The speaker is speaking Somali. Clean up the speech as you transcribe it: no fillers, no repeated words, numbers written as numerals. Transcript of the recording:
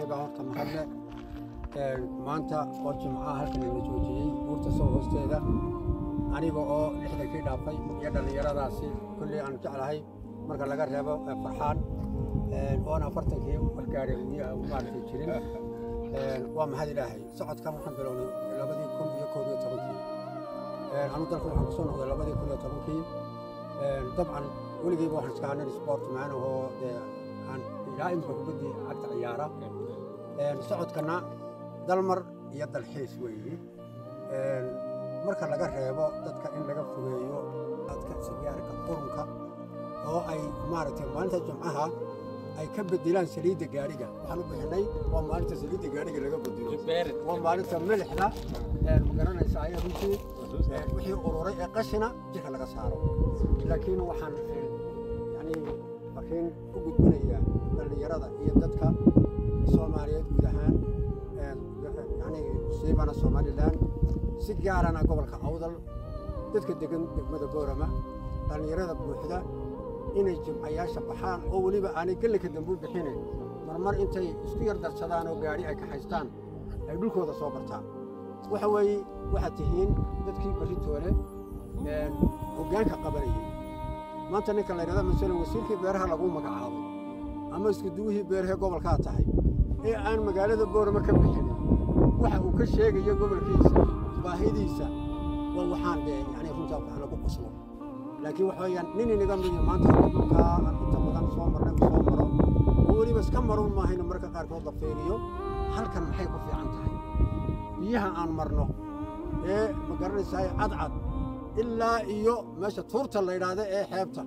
إلهي بهرت محله maanta oo jimcaha halkan la joojiyay buurta soo hoosteeda aniga oo lixda ka dhaafay iyo dhalinyaradaasi kulli aan jeclahay marka laga reebo farxaan oo aan 40kii walgaaray maartay jirin waa mahad ilaahay socodkan waxaan bilownay 2011 anu dalka waxaan kusoo noqday 2010 dabcan weligeyba waxaan iska hanay sport macna oo aan ilaa inta kubadii agta ciyaara socodkana dalmar iyo dalxiis weeye marka laga reebo dadka in laga fogeeyo dadka sigaarka qurunka oo ay maaragtay maalinta jumcaha ay ka bedelaan saliidda gaariga waxaan u bixinay waa maalinta saliidda gaariga laga bedelo waa maalinta milixda garanaysa ay runtii wixii ururay ee qashina jirka laga saaro laakiin waxaan yani markiin u gudbinayaa dhalinyarada iyo dadka Soomaaliyeed guud ahaan يعني سيبنا Somaliland si gaarana gobolka Awdal dadka degan degmada Boorama dhalinyarada buuxda inay jimcayaasha baxaan oo waliba aanay galka dambu bixinay marmar intay isku yar darsadaan oo gaari ay ka haystaan ay dhulkooda soo bartaan waxa weeye waxa tihiin dadkii baritoole hoggaanka qabanayay maanta ninka la yiraahdo mas'uul wasiirkii beeraha lagu magacaabay ama isku duwihii beeraha gobolka tahay ee aan magaalada Boorama ka bixin waxa uu ka sheegayo gobolkiisa baahidiisa waa waxaan yani runta wax lagu qoslo laakiin waxa weeyaan nin inaga mid maanta dhulka aan inta badan soo marnay soo maro oo waliba iska maro ma hayno marka qaar kood la feeriyo halkan maxay ku fiican tahay biyaha aan marno ma garanaysaa cadcad ilaa iyo meesha tuurta la yiraahdo ee xeebta